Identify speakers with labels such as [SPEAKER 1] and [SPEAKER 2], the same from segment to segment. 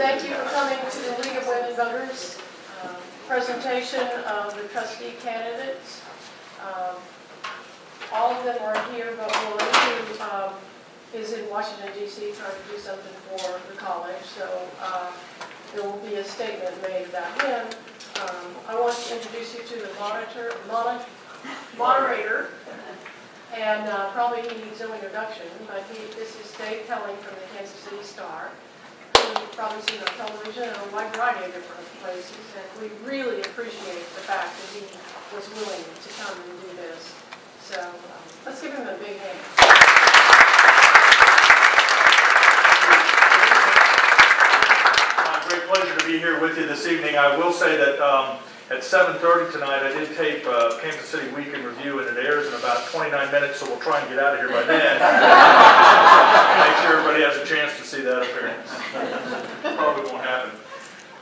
[SPEAKER 1] Thank you for coming to the League of Women Voters presentation of the trustee candidates. All of them are here, but Willie, who is in Washington, D.C., trying to do something for the college. So there will be a statement made about him. I want to introduce you to the moderator. And probably he needs no introduction, but this is Dave Pelling from the Kansas City Star, who you've probably seen on television and a wide variety of different places. And we really appreciate the fact that he was willing to come and do this. So let's give him a big hand.
[SPEAKER 2] Great pleasure to be here with you this evening. I will say that at 7:30 tonight, I did tape Kansas City Week in Review, and it airs in about 29 minutes, so we'll try and get out of here by then. Make sure everybody has a chance to see that appearance. Probably won't happen.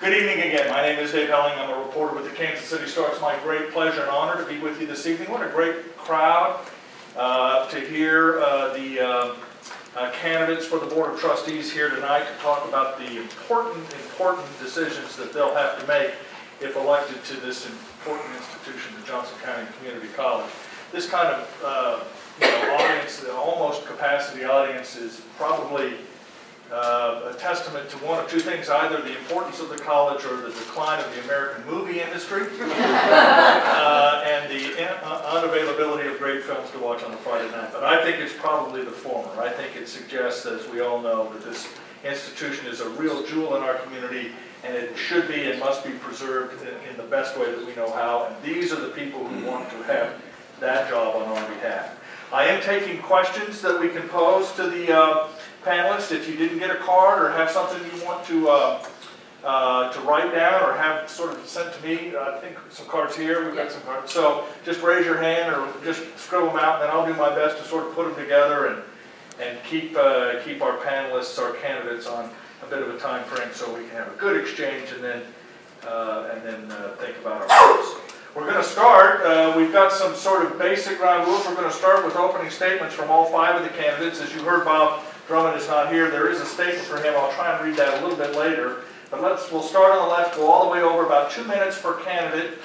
[SPEAKER 2] Good evening again. My name is Dave Pelling. I'm a reporter with the Kansas City Star. It's my great pleasure and honor to be with you this evening. What a great crowd to hear the candidates for the Board of Trustees here tonight to talk about the important decisions that they'll have to make if elected to this important institution, the Johnson County Community College. This kind of audience, the almost capacity audience, is probably a testament to one of two things: either the importance of the college or the decline of the American movie industry, and the unavailability of great films to watch on a Friday night. But I think it's probably the former. I think it suggests, as we all know, that this institution is a real jewel in our community, and it should be and must be preserved in the best way that we know how. And these are the people who want to have that job on our behalf. I am taking questions that we can pose to the panelists. If you didn't get a card or have something you want to write down or have sort of sent to me, I think some cards here. We've got some cards. So just raise your hand or just scribble them out, and then I'll do my best to sort of put them together and keep our panelists, our candidates, on a bit of a time frame so we can have a good exchange and then think about our votes. We're going to start. We've got some sort of basic ground rules. We're going to start with opening statements from all 5 of the candidates. As you heard, Bob Drummond is not here. There is a statement for him. I'll try and read that a little bit later. But we'll start on the left, go all the way over, about 2 minutes per candidate,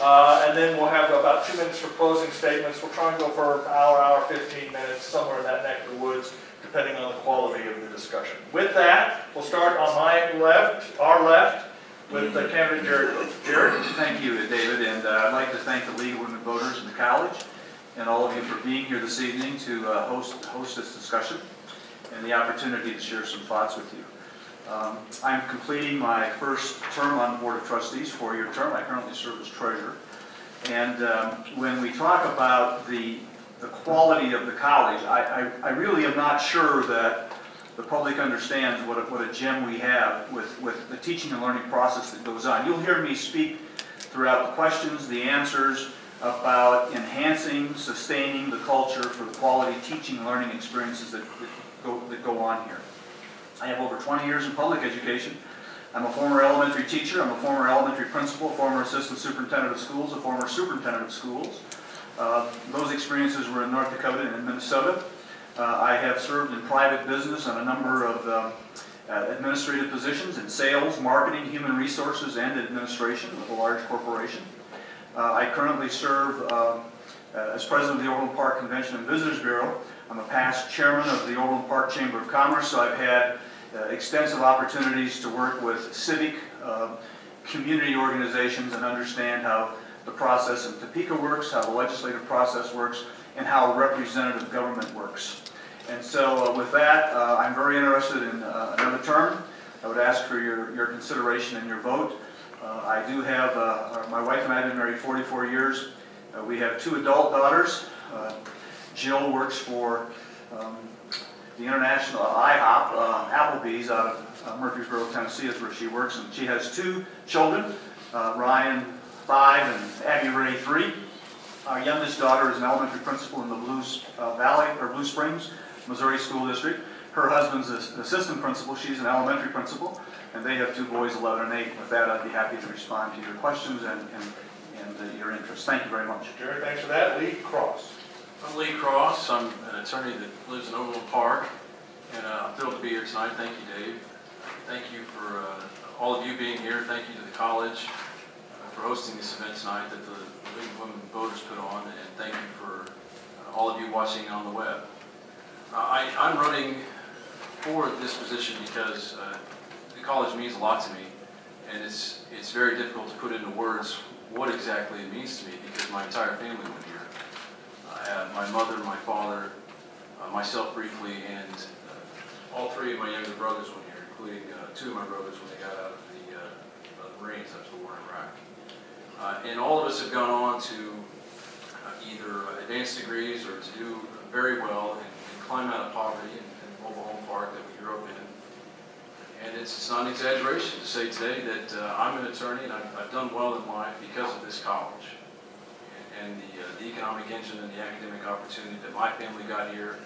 [SPEAKER 2] and then we'll have about 2 minutes for closing statements. We'll try and go for an hour, 15 minutes, somewhere in that neck of the woods, depending on the quality of the discussion. With that, we'll start on my left, our left, with the candidate Jared. Jared?
[SPEAKER 3] Thank you, David, and I'd like to thank the League of Women Voters and the college and all of you for being here this evening to host this discussion and the opportunity to share some thoughts with you. I'm completing my first term on the Board of Trustees, 4-year term. I currently serve as treasurer. And when we talk about the quality of the college, I really am not sure that the public understands what a gem we have with the teaching and learning process that goes on. You'll hear me speak throughout the questions, the answers, about enhancing, sustaining the culture for the quality teaching and learning experiences that go on here. I have over 20 years in public education. I'm a former elementary teacher, I'm a former elementary principal, a former assistant superintendent of schools, a former superintendent of schools. Those experiences were in North Dakota and in Minnesota. I have served in private business on a number of administrative positions in sales, marketing, human resources, and administration with a large corporation. I currently serve as president of the Overland Park Convention and Visitors Bureau. I'm a past chairman of the Overland Park Chamber of Commerce, so I've had extensive opportunities to work with civic community organizations and understand how the process in Topeka works, how the legislative process works, and how representative government works. And so with that, I'm very interested in another term. I would ask for your consideration and your vote. I do have, my wife and I have been married 44 years. We have 2 adult daughters. Jill works for the international IHOP, Applebee's out of Murfreesboro, Tennessee is where she works. And she has 2 children, Ryan 5 and Abby Ray 3. Our youngest daughter is an elementary principal in the Blue Springs, Missouri School District. Her husband's an assistant principal. She's an elementary principal, and they have 2 boys, 11 and 8. With that, I'd be happy to respond to your questions and your interest. Thank you very much.
[SPEAKER 2] Jared, thanks for that. Lee Cross.
[SPEAKER 4] I'm Lee Cross. I'm an attorney that lives in Overland Park, and I'm thrilled to be here tonight. Thank you, Dave. Thank you for all of you being here. Thank you to the college for hosting this event tonight that the League of Women Voters put on, and thank you for all of you watching on the web. I'm running for this position because the college means a lot to me, and it's very difficult to put into words what exactly it means to me because my entire family went here. I have my mother, my father, myself briefly, and all three of my younger brothers went here, including two of my brothers when they got out of the Marines after the war in Iraq. And all of us have gone on to either advanced degrees or to do very well and climb out of poverty in mobile home park that we grew up in. And it's not an exaggeration to say today that I'm an attorney and I've done well in life because of this college and the economic engine and the academic opportunity that my family got here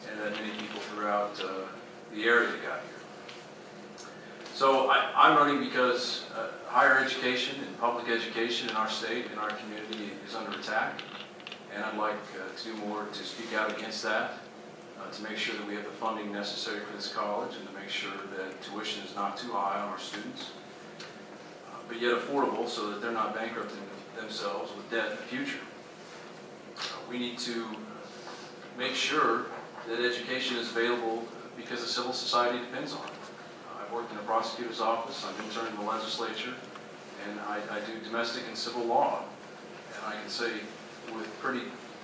[SPEAKER 4] and that many people throughout the area got here. So I'm running because higher education and public education in our state and our community is under attack, and I'd like to do more to speak out against that, to make sure that we have the funding necessary for this college and to make sure that tuition is not too high on our students, but yet affordable so that they're not bankrupting themselves with debt in the future. We need to make sure that education is available because the civil society depends on it. I've worked in a prosecutor's office, I've interned in the legislature, and I do domestic and civil law. And I can say with pretty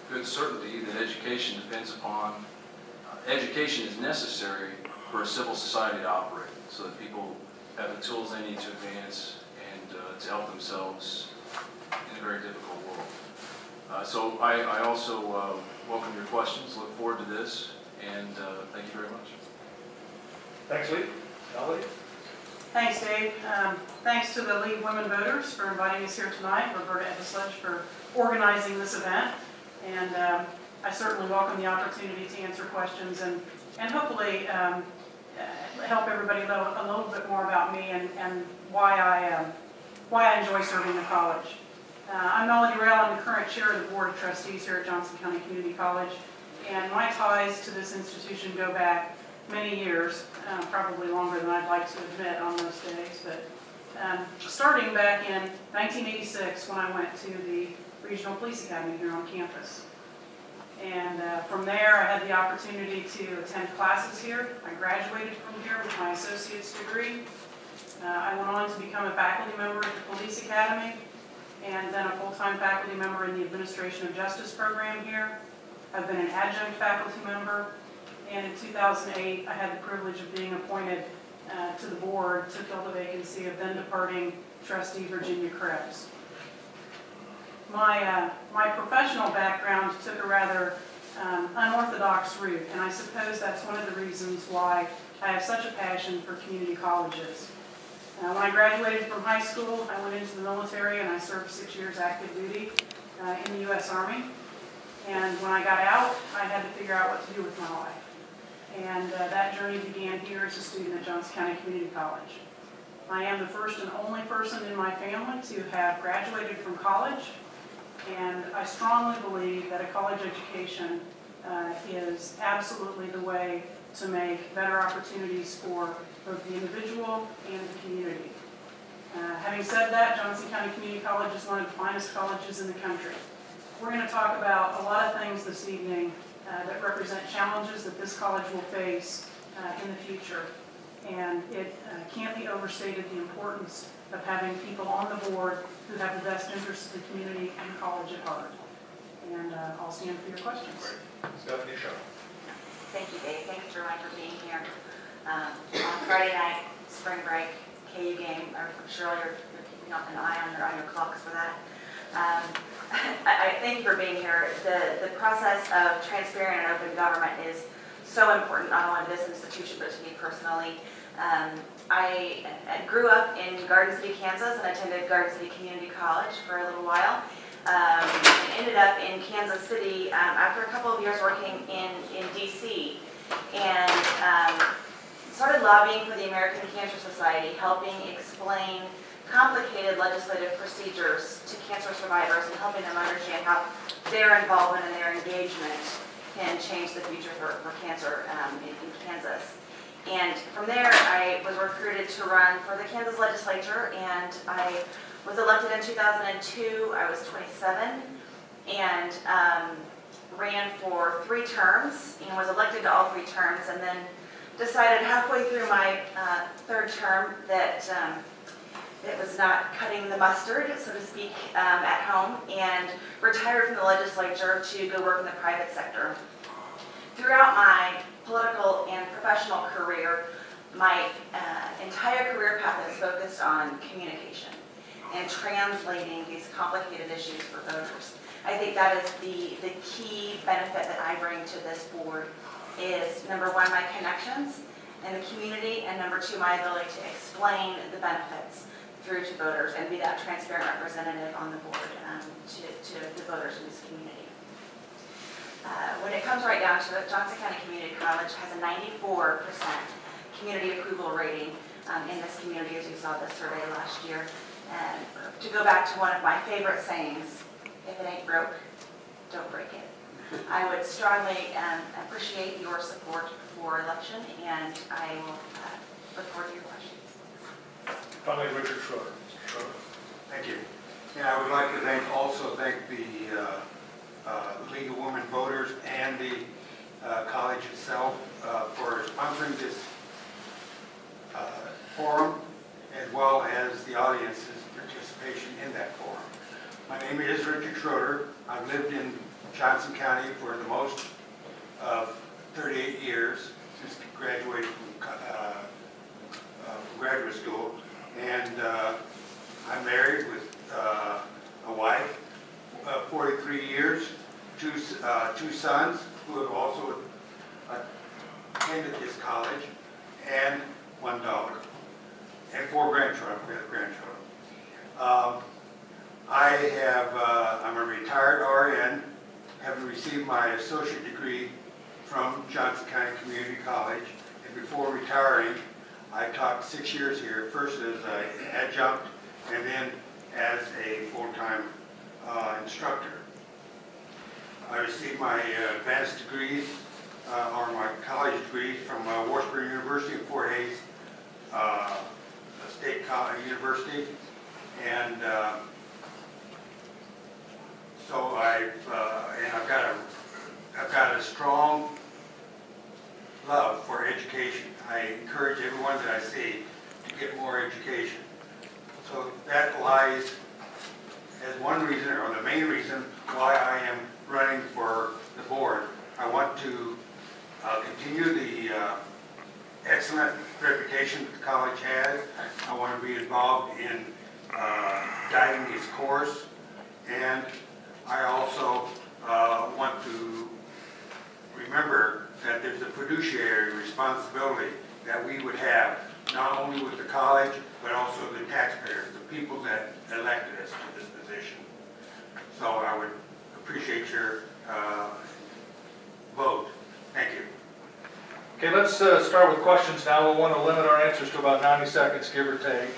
[SPEAKER 4] good certainty that education depends upon, education is necessary for a civil society to operate so that people have the tools they need to advance and to help themselves in a very difficult world. So I also welcome your questions, look forward to this, and thank you very much.
[SPEAKER 2] Thanks, Lee. Melody?
[SPEAKER 5] Thanks, Dave. Thanks to the League of Women Voters for inviting us here tonight, Roberta Ebeslage for organizing this event, and I certainly welcome the opportunity to answer questions and hopefully help everybody know a little bit more about me and why I enjoy serving the college. I'm Melody Rail. I'm the current chair of the Board of Trustees here at Johnson County Community College, and my ties to this institution go back many years, probably longer than I'd like to admit on most days, but starting back in 1986 when I went to the Regional Police Academy here on campus. And from there I had the opportunity to attend classes here. I graduated from here with my associate's degree. I went on to become a faculty member at the Police Academy and then a full-time faculty member in the Administration of Justice program here. I've been an adjunct faculty member, and in 2008 I had the privilege of being appointed to the board to fill the vacancy of then departing trustee Virginia Krebs. My professional background took a rather unorthodox route, and I suppose that's one of the reasons why I have such a passion for community colleges. When I graduated from high school, I went into the military and I served 6 years active duty in the U.S. Army. And when I got out, I had to figure out what to do with my life. And that journey began here as a student at Johnson County Community College. I am the first and only person in my family to have graduated from college, and I strongly believe that a college education is absolutely the way to make better opportunities for both the individual and the community. Having said that, Johnson County Community College is one of the finest colleges in the country. We're going to talk about a lot of things this evening that represent challenges that this college will face in the future. And it can't be overstated the importance of having people on the board who have the best interests of the community and the college at heart. And I'll stand for your questions.
[SPEAKER 2] Stephanie Shaw.
[SPEAKER 6] Thank you, Dave. Thanks everyone for being here. On Friday night, spring break, KU game, I'm sure you're keeping up an eye on your clocks for that. I thank you for being here. The process of transparent and open government is so important, not only to this institution, but to me personally. I grew up in Garden City, Kansas, and attended Garden City Community College for a little while. And ended up in Kansas City after a couple of years working in D.C. and started lobbying for the American Cancer Society, helping explain complicated legislative procedures to cancer survivors and helping them understand how their involvement and their engagement can change the future for cancer in Kansas. And from there, I was recruited to run for the Kansas legislature, and I was elected in 2002. I was 27, and ran for 3 terms, and was elected to all 3 terms, and then decided halfway through my 3rd term that it was not cutting the mustard, so to speak, at home, and retired from the legislature to go work in the private sector. Throughout my political and professional career, my entire career path is focused on communication and translating these complicated issues for voters. I think that is the key benefit that I bring to this board is, number 1, my connections in the community, and number 2, my ability to explain the benefits through to voters and be that transparent representative on the board to the voters in this community. When it comes right down to it, Johnson County Community College has a 94% community approval rating in this community, as you saw this survey last year. And to go back to one of my favorite sayings, if it ain't broke, don't break it. I would strongly appreciate your support for election, and I will look forward to your questions.
[SPEAKER 2] Finally, Richard Schroeder. Mr. Schroeder.
[SPEAKER 7] Thank you. And I would like to also thank the League of Women Voters and the college itself for sponsoring this forum, as well as the audience's participation in that forum. My name is Richard Schroeder. I've lived in Johnson County for the most of 38 years since graduating from graduate school. And I'm married with a wife, 43 years, two sons who have also attended this college, and 1 daughter, and 4 grandchildren. I'm a retired RN, having received my associate degree from Johnson County Community College, and before retiring, I taught 6 years here, first as an adjunct and then as a full-time instructor. I received my advanced degrees, or my college degrees, from Washburn University and Fort Hays State College University, and so I've got a strong love for education. I encourage everyone that I see to get more education. So that lies as one reason, or the main reason, why I am running for the board. I want to continue the excellent reputation that the college has. I want to be involved in guiding its course, and I also want to remember that there's a fiduciary responsibility that we would have, not only with the college, but also the taxpayers, the people that elected us to this position. So I would appreciate your vote. Thank you.
[SPEAKER 2] Okay, let's start with questions now. We'll want to limit our answers to about 90 seconds, give or take.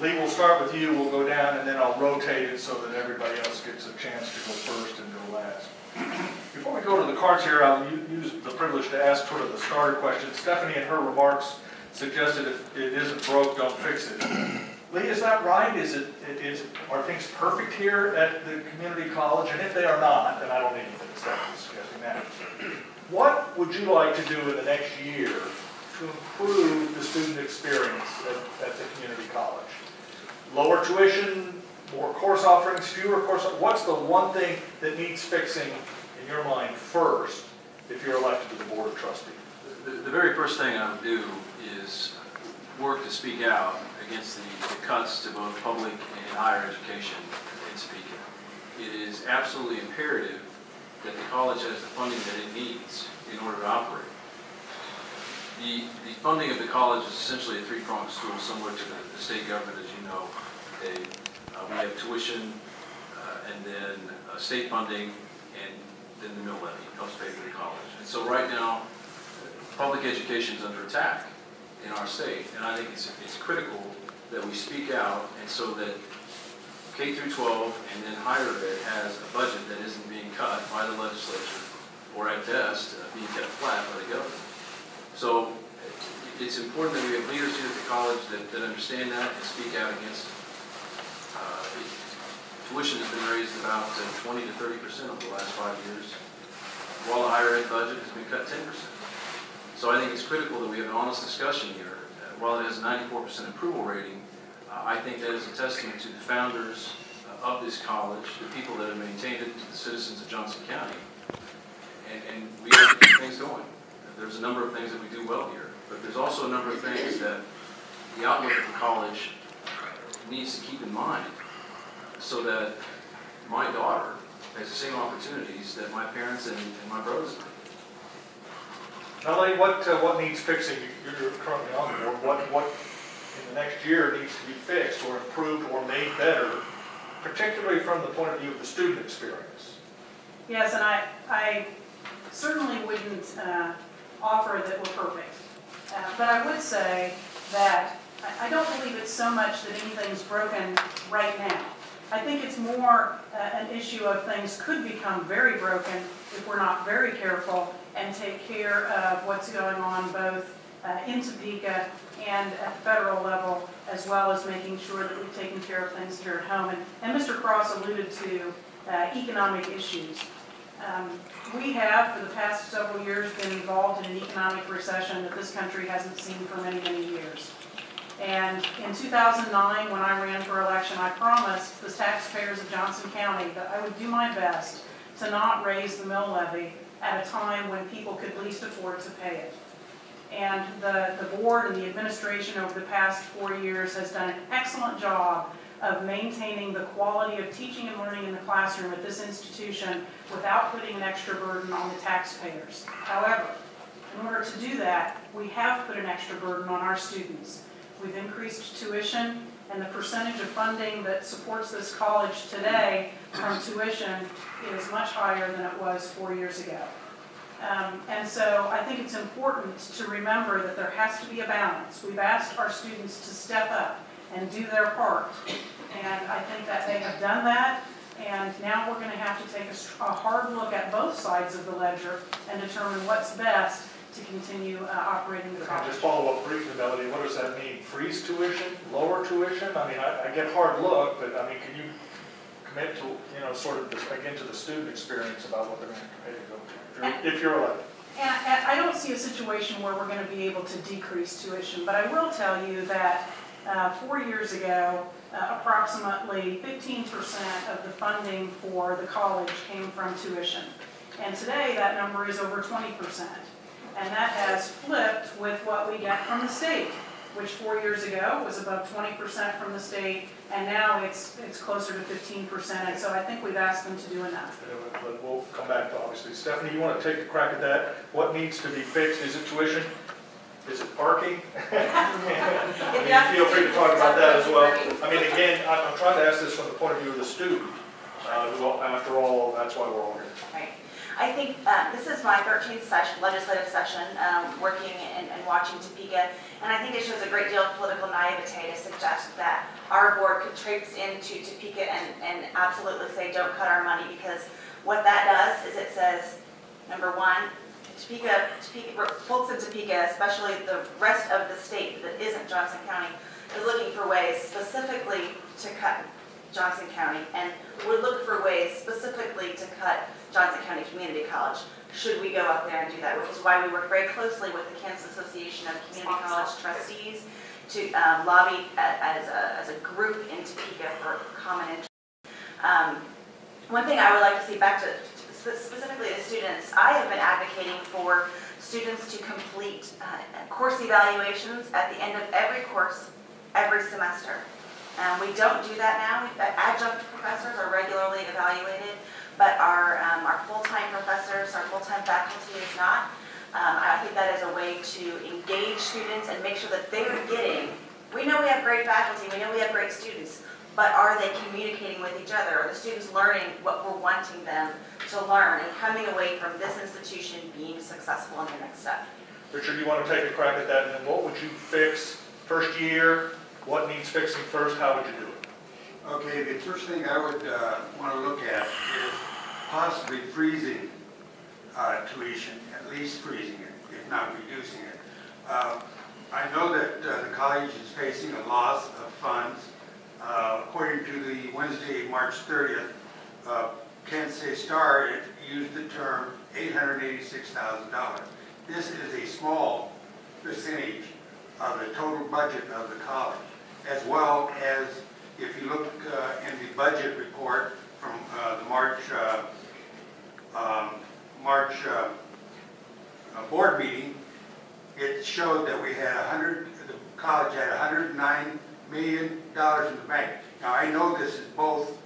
[SPEAKER 2] Lee, we'll start with you. We'll go down, and then I'll rotate it so that everybody else gets a chance to go first and go last. Before we go to the cards here, I'll use the privilege to ask sort of the starter question. Stephanie, in her remarks, suggested if it isn't broke, don't fix it. Lee, is that right? Are things perfect here at the community college? And if they are not, then I don't need anything Stephanie's suggesting that. What would you like to do in the next year to improve the student experience at the community college? Lower tuition, more course offerings, fewer course offerings? What's the one thing that needs fixing in your mind first if you're elected to the Board of Trustees?
[SPEAKER 4] The very first thing I would do is work to speak out against the cuts to both public and higher education in Topeka. It is absolutely imperative that the college has the funding that it needs in order to operate. The funding of the college is essentially a 3-pronged stool, similar to the state government, as you know, Dave. We have tuition, and then state funding, and then the mill levy helps pay for the college. And so right now, public education is under attack in our state, and I think it's critical that we speak out, and so that K through 12 and then higher ed has a budget that isn't being cut by the legislature, or at best being kept flat by the government. So it's important that we have leaders here at the college that understand that and speak out against it. Tuition has been raised about 20 to 30% over the last 5 years, while the higher ed budget has been cut 10%. So I think it's critical that we have an honest discussion here. While it has a 94% approval rating, I think that is a testament to the founders of this college, the people that have maintained it, to the citizens of Johnson County. And we have to keep things going. There's a number of things that we do well here, but there's also a number of things that the outlook of the college needs to keep in mind, so that my daughter has the same opportunities that my parents and my brothers have.
[SPEAKER 2] Melanie, what needs fixing? You're currently on the board. What in the next year needs to be fixed or improved or made better, particularly from the point of view of the student experience?
[SPEAKER 5] Yes, and I certainly wouldn't offer that we're perfect. But I would say that I don't believe it's so much that anything's broken right now. I think it's more an issue of things could become very broken if we're not very careful and take care of what's going on both in Topeka and at the federal level, as well as making sure that we've taken care of things here at home. And Mr. Cross alluded to economic issues. We have, for the past several years, been involved in an economic recession that this country hasn't seen for many, many years. And in 2009, when I ran for election, I promised the taxpayers of Johnson County that I would do my best to not raise the mill levy at a time when people could least afford to pay it. And the board and the administration over the past 4 years has done an excellent job of maintaining the quality of teaching and learning in the classroom at this institution without putting an extra burden on the taxpayers. However, in order to do that, we have put an extra burden on our students. We've increased tuition, and the percentage of funding that supports this college today from tuition is much higher than it was 4 years ago. And so I think it's important to remember that there has to be a balance. We've asked our students to step up and do their part, and I think that they have done that, and now we're going to have to take a hard look at both sides of the ledger and determine what's best to continue operating the college.
[SPEAKER 2] Just follow up briefly, Melody. What does that mean? Freeze tuition? Lower tuition? I mean, I get hard look, but I mean, can you commit to, sort of again to the student experience about what they're going to pay to go to, if you're elected?
[SPEAKER 5] And I don't see a situation where we're going to be able to decrease tuition, but I will tell you that 4 years ago, approximately 15% of the funding for the college came from tuition. And today that number is over 20%. And that has flipped with what we get from the state, which 4 years ago was above 20% from the state, and now it's closer to 15%. And so I think we've asked them to do enough.
[SPEAKER 2] But we'll come back to, obviously. Stephanie, you want to take a crack at that? What needs to be fixed? Is it tuition? Is it parking? Feel free to talk about that as well. I mean, again, I'm trying to ask this from the point of view of the student. After all, that's why we're all here.
[SPEAKER 6] Right. I think this is my 13th legislative session working and watching Topeka, and I think it shows a great deal of political naivete to suggest that our board could traipse into Topeka and absolutely say, don't cut our money, because what that does is it says, number one, Topeka, folks in Topeka, especially the rest of the state that isn't Johnson County, is looking for ways specifically to cut Johnson County, and would look for ways specifically to cut Johnson County Community College, should we go up there and do that, which is why we work very closely with the Kansas Association of Community College Trustees to lobby as a group in Topeka for common interest. One thing I would like to see back to specifically the students, I have been advocating for students to complete course evaluations at the end of every course, every semester. We don't do that now. Adjunct professors are regularly evaluated, but our full-time professors, our full-time faculty is not. I think that is a way to engage students and make sure that they're getting, we know we have great faculty, we know we have great students, but are they communicating with each other? Are the students learning what we're wanting them to learn and coming away from this institution being successful in the next step?
[SPEAKER 2] Richard, you want to take a crack at that, and then what would you fix first year? What needs fixing first? How would you do it?
[SPEAKER 7] Okay, the first thing I would want to look at is possibly freezing tuition, at least freezing it, if not reducing it. I know that the college is facing a loss of funds. According to the Wednesday, March 30th, Kansas City Star, it used the term $886,000. This is a small percentage of the total budget of the college, as well as if you look in the budget report from the March board meeting, it showed that we had the college had $109 million in the bank. Now I know this is both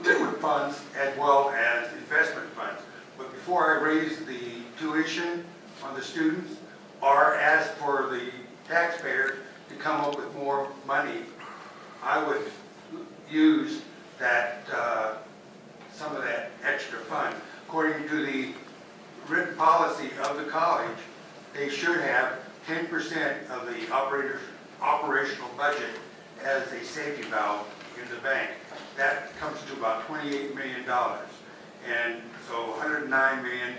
[SPEAKER 7] liquid funds as well as investment funds. But before I raise the tuition on the students or ask for the taxpayers to come up with more money, I would use that some of that extra fund. According to the written policy of the college, they should have 10% of the operational budget as a safety valve in the bank. That comes to about $28 million. And so 109 million,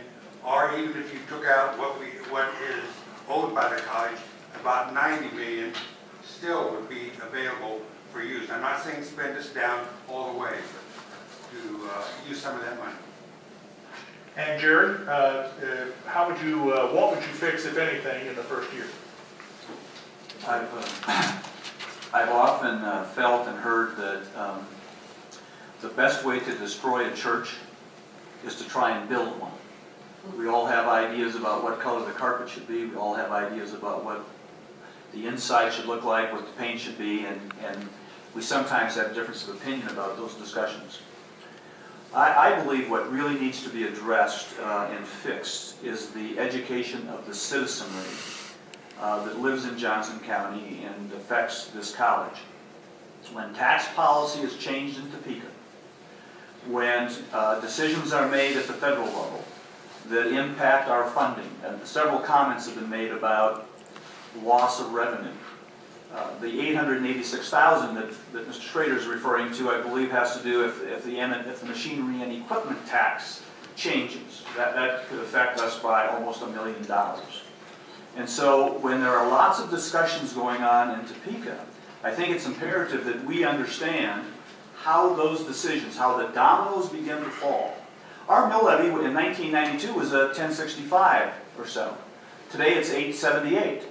[SPEAKER 7] or even if you took out what is owed by the college, about 90 million still would be available for use. I'm not saying spend this down all the way, but to use some of that money.
[SPEAKER 2] And Jared, how would you, what would you fix, if anything, in the first year?
[SPEAKER 3] I've often felt and heard that the best way to destroy a church is to try and build one. We all have ideas about what color the carpet should be. We all have ideas about what the inside should look like, what the paint should be, and we sometimes have difference of opinion about those discussions. I believe what really needs to be addressed and fixed is the education of the citizenry that lives in Johnson County and affects this college. When tax policy is changed in Topeka, when decisions are made at the federal level that impact our funding, and several comments have been made about loss of revenue. The $886,000 that Mr. SCHRODER is referring to, I believe, has to do if the machinery and equipment tax changes. That could affect us by almost $1 million. And so when there are lots of discussions going on in Topeka, I think it's imperative that we understand how those decisions, how the dominoes begin to fall. Our mill levy in 1992 was a $10.65 or so. Today it's $8.78.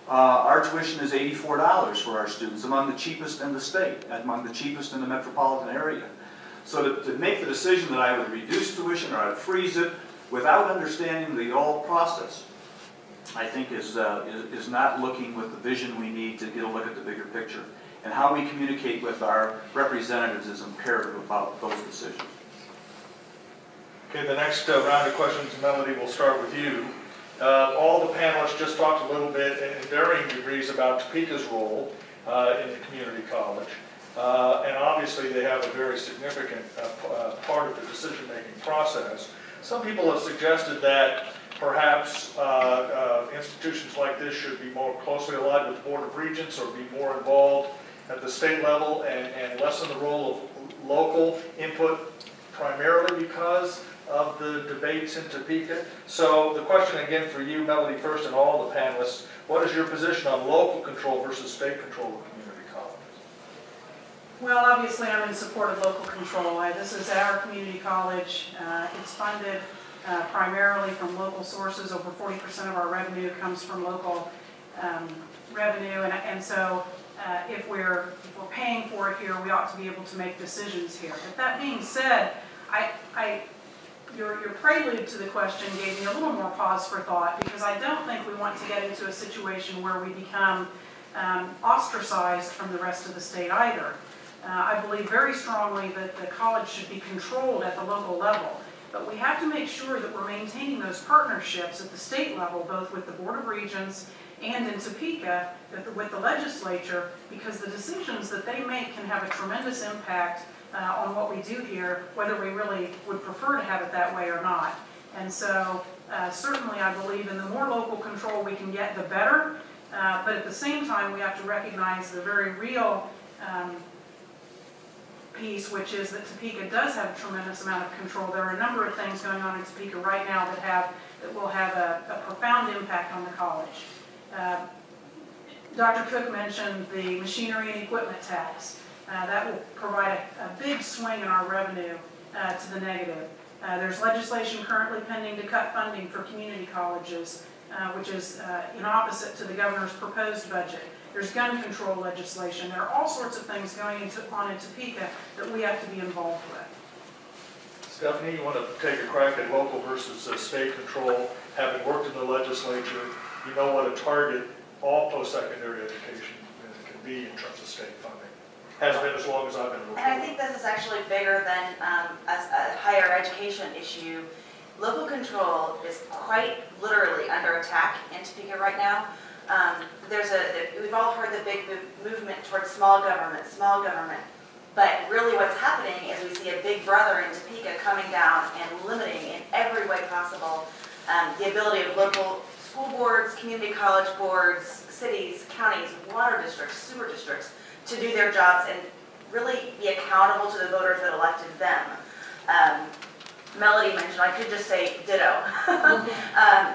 [SPEAKER 3] Our tuition is $84 for our students, among the cheapest in the state, among the cheapest in the metropolitan area. So to make the decision that I would reduce tuition or I would freeze it without understanding the whole process, I think is not looking with the vision we need to get a look at the bigger picture. And how we communicate with our representatives is imperative about those decisions.
[SPEAKER 2] Okay, the next round of questions, Melody, will start with you. All the panelists just talked a little bit in varying degrees about Topeka's role in the community college. And obviously they have a very significant part of the decision-making process. Some people have suggested that perhaps institutions like this should be more closely aligned with the Board of Regents or be more involved at the state level and lessen the role of local input, primarily because of the debates in Topeka. So the question again for you, Melody, first, and all the panelists, what is your position on local control versus state control of community colleges?
[SPEAKER 5] Well, obviously I'm in support of local control. This is our community college. It's funded primarily from local sources. Over 40% of our revenue comes from local revenue, and so if we're paying for it here, we ought to be able to make decisions here. But that being said, your prelude to the question gave me a little more pause for thought, because I don't think we want to get into a situation where we become ostracized from the rest of the state either. I believe very strongly that the college should be controlled at the local level, but we have to make sure that we're maintaining those partnerships at the state level, both with the Board of Regents and in Topeka with the legislature, because the decisions that they make can have a tremendous impact on what we do here, whether we really would prefer to have it that way or not. And so certainly I believe in the more local control we can get, the better. But at the same time, we have to recognize the very real piece, which is that Topeka does have a tremendous amount of control. There are a number of things going on in Topeka right now that have that will have a profound impact on the college. Dr. Cook mentioned the machinery and equipment tax. That will provide a big swing in our revenue to the negative. There's legislation currently pending to cut funding for community colleges, which is in opposite to the governor's proposed budget. There's gun control legislation. There are all sorts of things going on in Topeka that we have to be involved with.
[SPEAKER 2] Stephanie, you want to take a crack at local versus state control? Having worked in the legislature, you know what a target all post-secondary education can be in terms of state funding. Has been as long as I've been in the
[SPEAKER 6] And I think this is actually bigger than a higher education issue. Local control is quite literally under attack in Topeka right now. We've all heard the big movement towards small government, but really what's happening is we see a big brother in Topeka coming down and limiting in every way possible the ability of local school boards, community college boards, cities, counties, water districts, sewer districts to do their jobs and really be accountable to the voters that elected them. Melody mentioned, I could just say ditto,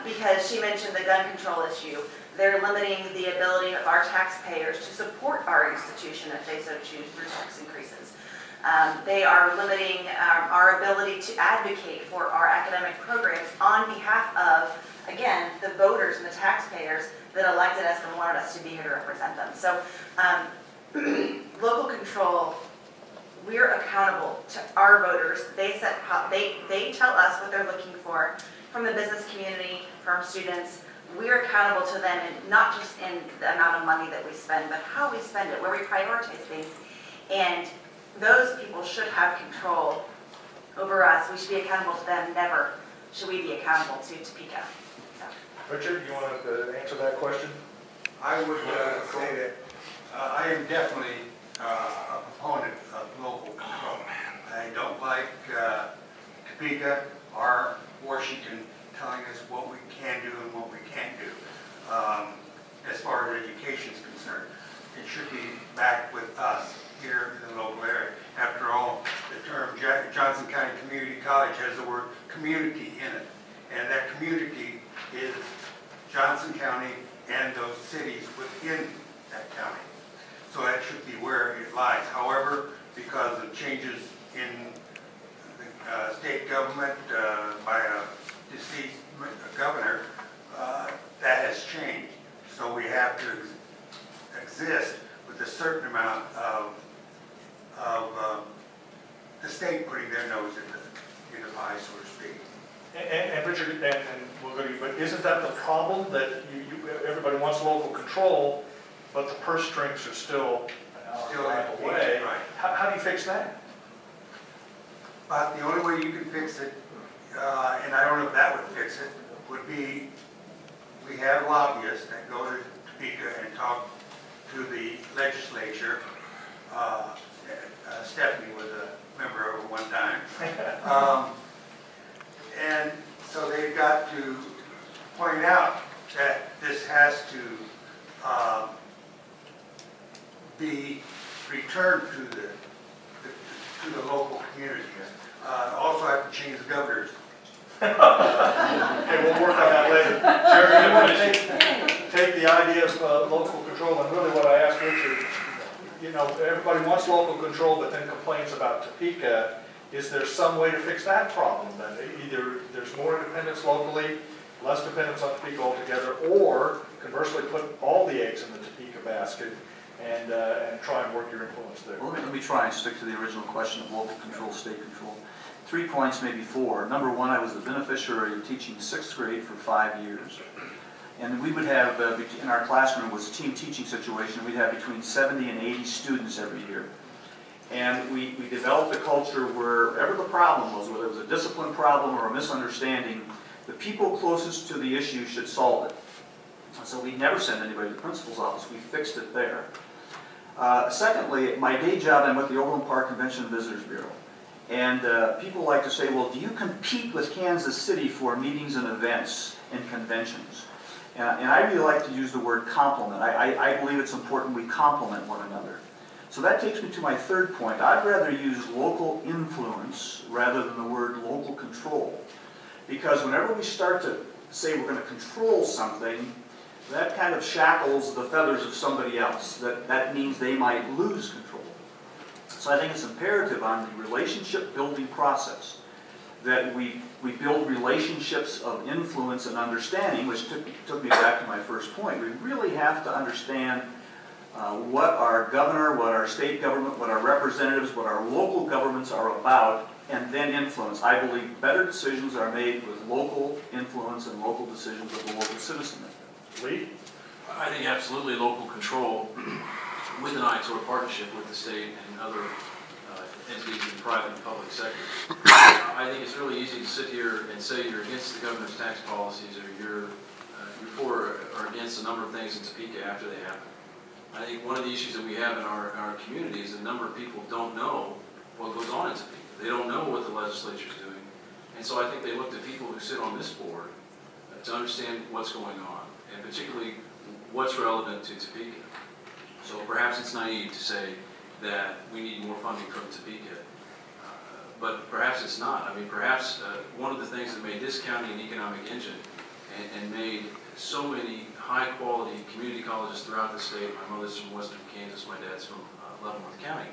[SPEAKER 6] because she mentioned the gun control issue. They're limiting the ability of our taxpayers to support our institution if they so choose through tax increases. They are limiting our ability to advocate for our academic programs on behalf of, again, the voters and the taxpayers that elected us and wanted us to be here to represent them. So local control, we're accountable to our voters. They tell us what they're looking for from the business community, from students. We're accountable to them, and not just in the amount of money that we spend, but how we spend it, where we prioritize things. And those people should have control over us. We should be accountable to them. Never should we be accountable to Topeka. So.
[SPEAKER 2] Richard, you want to answer that question?
[SPEAKER 7] I would say that I am definitely a proponent of local control. I don't like Topeka or Washington telling us what we can do and what we can't do. As far as education is concerned, it should be back with us here in the local area. After all, the term Johnson County Community College has the word community in it, and that community is Johnson County and those cities within that county. So that should be where it lies. However, because of changes in the state government by a deceased governor, that has changed. So we have to exist with a certain amount of the state putting their nose in the pie, so to speak.
[SPEAKER 2] And Richard, and we'll go to you, but isn't that the problem, that everybody wants local control, but the purse strings are still away? Right. How do you fix that?
[SPEAKER 7] But the only way you can fix it, and I don't know if that would fix it, would be we have lobbyists that go to Topeka and talk to the legislature. Stephanie was a member of it one time. And so they've got to point out that this has to be returned to the local community. Also have to change the governors.
[SPEAKER 2] Okay, we'll work on that later. Jerry, you want to take the idea of local control, and really what I asked Richard, you know, everybody wants local control but then complains about Topeka. Is there some way to fix that problem then? Either there's more independence locally, less dependence on Topeka altogether, or conversely put all the eggs in the Topeka basket and try and work your influence there.
[SPEAKER 3] Well, let me try and stick to the original question of local control, state control. 3 points, maybe 4. Number 1, I was the beneficiary of teaching 6th grade for 5 years. And we would have, in our classroom, was a team teaching situation, we'd have between 70 and 80 students every year. And we developed a culture where wherever the problem was, whether it was a discipline problem or a misunderstanding, the people closest to the issue should solve it. So we'd never send anybody to the principal's office, we fixed it there. Secondly, my day job, I'm with the Overland Park Convention and Visitors Bureau. And people like to say, well, do you compete with Kansas City for meetings and events and conventions? And I really like to use the word complement. I believe it's important we complement one another. So that takes me to my 3rd point. I'd rather use local influence rather than the word local control. Because whenever we start to say we're going to control something, that kind of shackles the feathers of somebody else. That means they might lose control. So I think it's imperative on the relationship building process that we build relationships of influence and understanding, which took me back to my first point. We really have to understand what our governor, what our state government, what our representatives, what our local governments are about, and then influence. I believe better decisions are made with local influence and local decisions of the local citizen.
[SPEAKER 2] Lee?
[SPEAKER 4] I think absolutely local control with an eye toward partnership with the state and other entities in the private and public sector. I think it's really easy to sit here and say you're against the governor's tax policies or you're for or against a number of things in Topeka after they happen. I think one of the issues that we have in our community is a number of people don't know what goes on in Topeka. They don't know what the legislature is doing. And so I think they look to people who sit on this board to understand what's going on, and particularly what's relevant to Topeka. So perhaps it's naive to say that we need more funding from Topeka, but perhaps it's not. I mean, perhaps one of the things that made this county an economic engine and made so many high-quality community colleges throughout the state. My mother's from western Kansas, my dad's from Leavenworth County,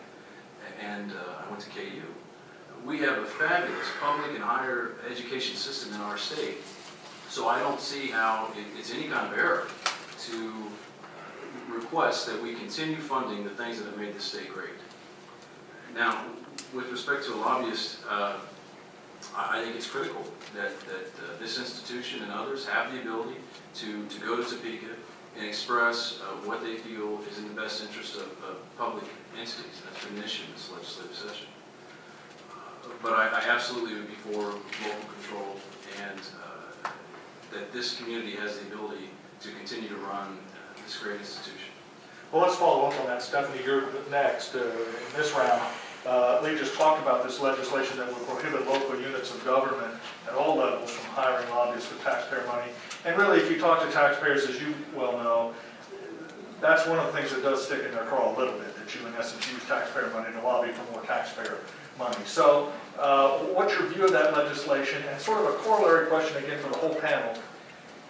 [SPEAKER 4] and I went to KU. We have a fabulous public and higher education system in our state, so I don't see how it's any kind of error to request that we continue funding the things that have made this state great. Now, with respect to a lobbyist, I think it's critical that this institution and others have the ability to go to Topeka and express what they feel is in the best interest of public entities. That's the mission of this legislative session. But I absolutely would be for local control and that this community has the ability to continue to run this great institution.
[SPEAKER 2] Well, let's follow up on that. Stephanie, you're next in this round. Lee just talked about this legislation that would prohibit local units of government at all levels from hiring lobbyists with taxpayer money. And really, if you talk to taxpayers, as you well know, that's one of the things that does stick in their craw a little bit, that you in essence use taxpayer money to lobby for more taxpayer money. So what's your view of that legislation? And sort of a corollary question again for the whole panel.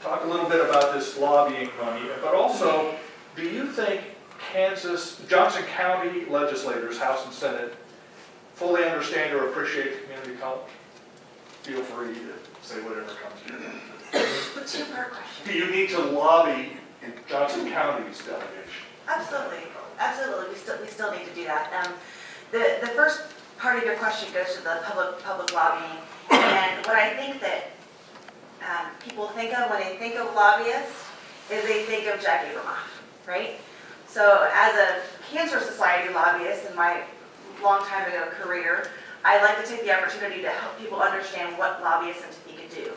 [SPEAKER 2] Talk a little bit about this lobbying money, but also, do you think Johnson County legislators, House and Senate, fully understand or appreciate the community college? Feel free to say whatever comes to your mind.
[SPEAKER 6] Two-part question.
[SPEAKER 2] Do you need to lobby in Johnson County's delegation?
[SPEAKER 6] Absolutely, absolutely. We still need to do that. The first part of your question goes to the public lobbying, and what I think that people think of when they think of lobbyists is they think of Jack Abramoff, right? So as a Cancer Society lobbyist in my long time ago career, I like to take the opportunity to help people understand what lobbyists in Topeka do.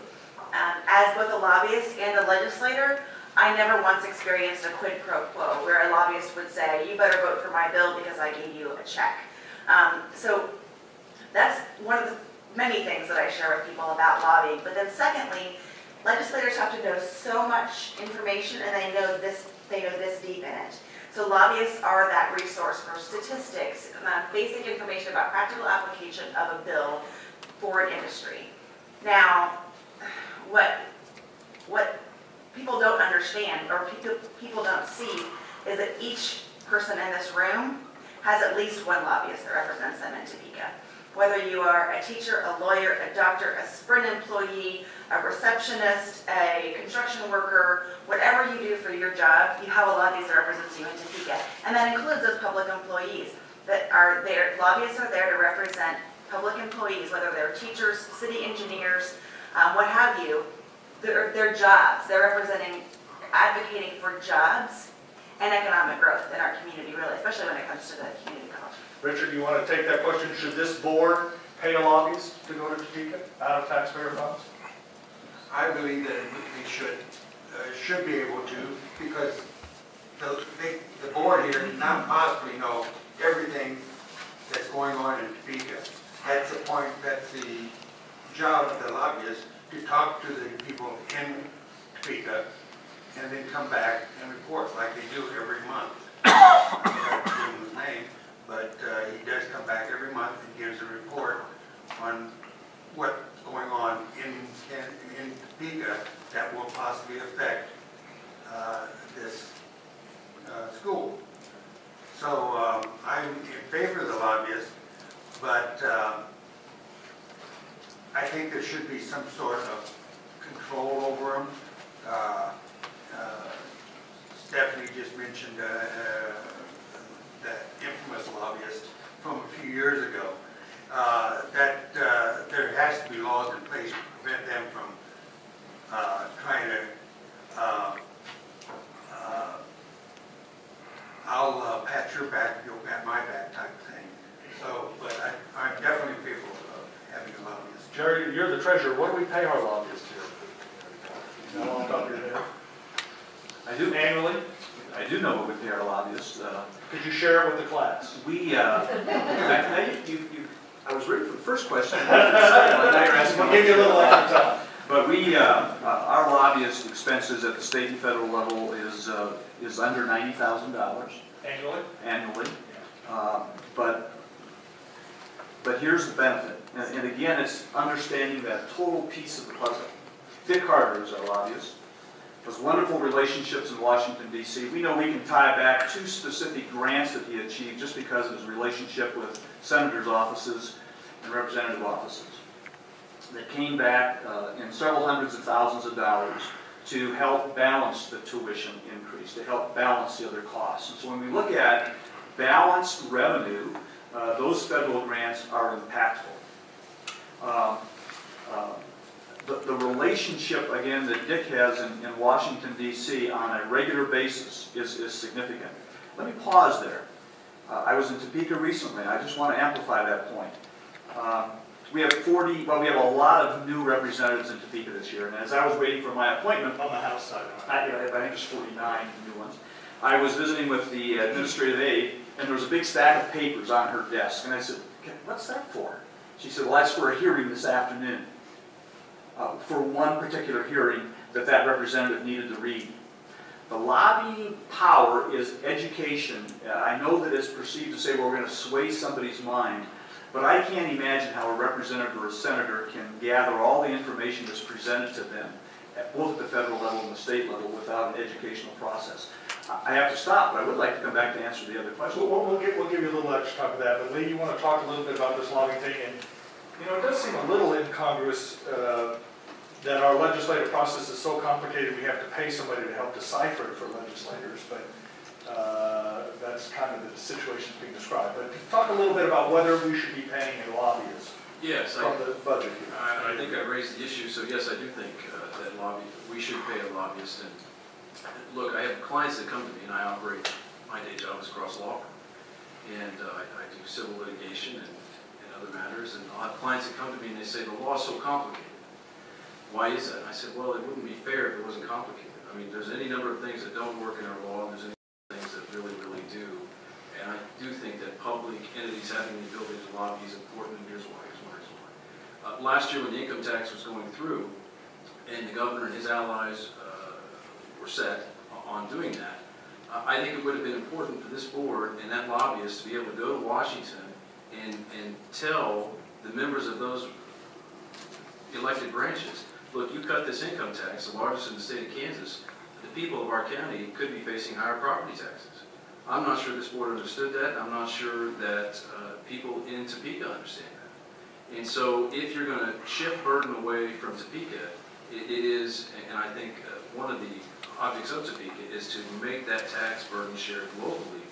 [SPEAKER 6] As both a lobbyist and a legislator, I never once experienced a quid pro quo where a lobbyist would say, you better vote for my bill because I gave you a check. So that's one of the many things that I share with people about lobbying. But then secondly, legislators have to know so much information and they know this deep in it. So lobbyists are that resource for statistics, basic information about practical application of a bill for an industry. Now, what people don't understand or people don't see is that each person in this room has at least one lobbyist that represents them in Topeka. Whether you are a teacher, a lawyer, a doctor, a Sprint employee, a receptionist, a construction worker, whatever you do for your job, you have a lobbyist that represents you in Topeka. And that includes those public employees that are there. Lobbyists are there to represent public employees, whether they're teachers, city engineers, what have you. They're jobs. They're representing, advocating for jobs and economic growth in our community, really, especially when it comes to the community college.
[SPEAKER 2] Richard, you want to take that question? Should this board pay a lobbyist to go to Topeka out of taxpayer funds?
[SPEAKER 7] I believe that we should be able to, because the board here does not possibly know everything that's going on in Topeka. That's the point, that's the job of the lobbyist, to talk to the people in Topeka and then come back and report like they do every month. I don't know his name, but he does come back every month and gives a report on what's going on in should be some sort of control over them. Stephanie just mentioned that infamous lobbyist from a few years ago. That there has to be laws in place to prevent them from trying to I'll pat your back if you'll pat my back type of thing. So, but I'm definitely fearful of having a lobbyist.
[SPEAKER 2] Jerry, you're the treasurer. What do we pay our lobbyists here? You know, on top of your head?
[SPEAKER 3] I do.
[SPEAKER 2] Annually?
[SPEAKER 3] I do know what we pay our lobbyists.
[SPEAKER 2] Could you share it with the class?
[SPEAKER 3] We, I was ready for the first question. Now you're asking.
[SPEAKER 2] We'll give you a little extra time.
[SPEAKER 3] But we, our lobbyist expenses at the state and federal level is under $90,000
[SPEAKER 2] Annually?
[SPEAKER 3] annually. But here's the benefit, and again, it's understanding that total piece of the puzzle. Dick Carter is our lobbyist. Has wonderful relationships in Washington, D.C. We know we can tie back 2 specific grants that he achieved just because of his relationship with senators' offices and representative offices that came back in several hundreds of thousands of dollars to help balance the tuition increase, to help balance the other costs. And so when we look at balanced revenue, those federal grants are impactful. The relationship, again, that Dick has in Washington, D.C. on a regular basis is significant. Let me pause there. I was in Topeka recently, and I just want to amplify that point. We have we have a lot of new representatives in Topeka this year, and as I was waiting for my appointment on the House side, I think there's 49 new ones, I was visiting with the administrative aide, and there was a big stack of papers on her desk, and I said, what's that for? She said, well, that's for a hearing this afternoon. For one particular hearing that representative needed to read. The lobbying power is education. I know that it's perceived to say, well, we're going to sway somebody's mind, but I can't imagine how a representative or a senator can gather all the information that's presented to them, both at the federal level and the state level, without an educational process. I have to stop, but I would like to come back to answer the other question.
[SPEAKER 2] We'll give you a little extra time for that, but Lee, you want to talk a little bit about this lobbying thing? And, you know, it does seem a little incongruous that our legislative process is so complicated we have to pay somebody to help decipher it for legislators, but that's kind of the situation being described. But talk a little bit about whether we should be paying a lobbyist from the budget here.
[SPEAKER 4] I think I raised the issue, so yes, I do think that we should pay a lobbyist. And look, I have clients that come to me, and I operate, my day job is cross law firm, and I do civil litigation and other matters, and I'll have clients that come to me and they say, the law is so complicated. Why is that? And I said, well, it wouldn't be fair if it wasn't complicated. I mean, there's any number of things that don't work in our law, and there's any things that really, really do. And I do think that public entities having the ability to lobby is important, and here's why. Last year when the income tax was going through, and the governor and his allies were set on doing that, I think it would have been important for this board and that lobbyist to be able to go to Washington and tell the members of those elected branches, look, you cut this income tax, the largest in the state of Kansas, the people of our county could be facing higher property taxes. I'm not sure this board understood that. I'm not sure that people in Topeka understand that. And so if you're going to shift burden away from Topeka, it is, and I think one of the objects of Topeka is to make that tax burden shared locally.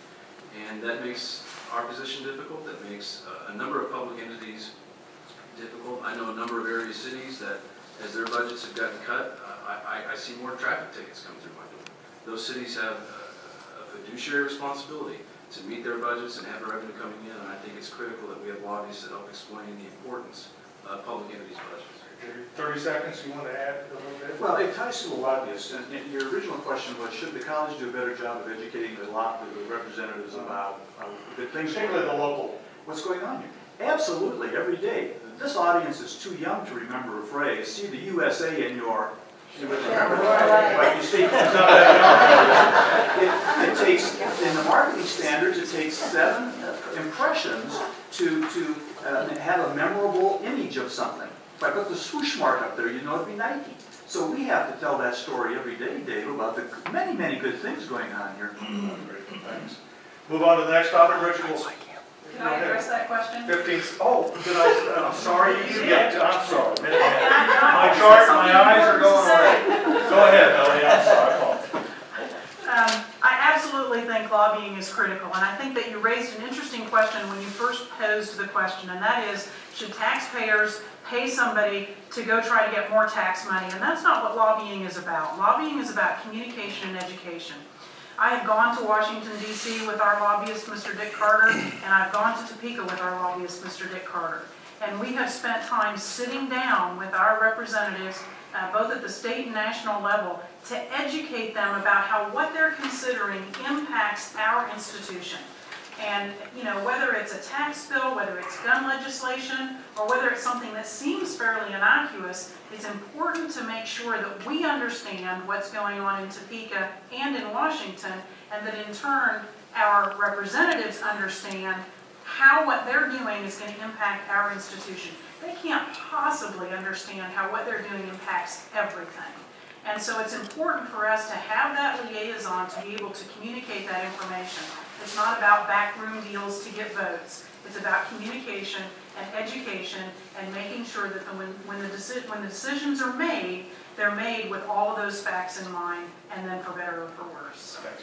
[SPEAKER 4] And that makes our position difficult. That makes a number of public entities difficult. I know a number of area cities that, as their budgets have gotten cut, I see more traffic tickets come through my door. Those cities have a fiduciary responsibility to meet their budgets and have revenue coming in, and I think it's critical that we have lobbyists that help explain the importance of public entities' budgets.
[SPEAKER 2] 30 seconds, you want to add a little bit?
[SPEAKER 3] Well, it ties to the lobbyists, and your original question was, should the college do a better job of educating the representatives about good things?
[SPEAKER 2] Particularly the local.
[SPEAKER 3] What's going on here? Absolutely, every day. This audience is too young to remember a phrase. See the USA in your... But you see, it's not that young. It takes, in the marketing standards, it takes 7 impressions to have a memorable image of something. If I put the swoosh mark up there, you know it'd be Nike. So we have to tell that story every day, Dave, about the many, many good things going on here.
[SPEAKER 2] Thanks. Move on to the next topic, rituals.
[SPEAKER 5] Can I address that question?
[SPEAKER 2] 15, oh, did I'm sorry, you get, I'm sorry.
[SPEAKER 5] I
[SPEAKER 2] My chart,
[SPEAKER 5] something
[SPEAKER 2] my eyes are
[SPEAKER 5] important to
[SPEAKER 2] going
[SPEAKER 5] say.
[SPEAKER 2] on. Go ahead, Melanie, I'm sorry.
[SPEAKER 5] I absolutely think lobbying is critical, and I think that you raised an interesting question when you first posed the question, and that is, should taxpayers pay somebody to go try to get more tax money? And that's not what lobbying is about. Lobbying is about communication and education. I have gone to Washington, D.C. with our lobbyist, Mr. Dick Carter, and I've gone to Topeka with our lobbyist, Mr. Dick Carter. And we have spent time sitting down with our representatives, both at the state and national level, to educate them about how what they're considering impacts our institution. And, you know, whether it's a tax bill, whether it's gun legislation, or whether it's something that seems fairly innocuous, it's important to make sure that we understand what's going on in Topeka and in Washington, and that in turn, our representatives understand how what they're doing is going to impact our institution. They can't possibly understand how what they're doing impacts everything. And so it's important for us to have that liaison to be able to communicate that information. It's not about backroom deals to get votes. It's about communication and education and making sure that when the decisions are made, they're made with all of those facts in mind, and then for better or for worse.
[SPEAKER 2] Thanks.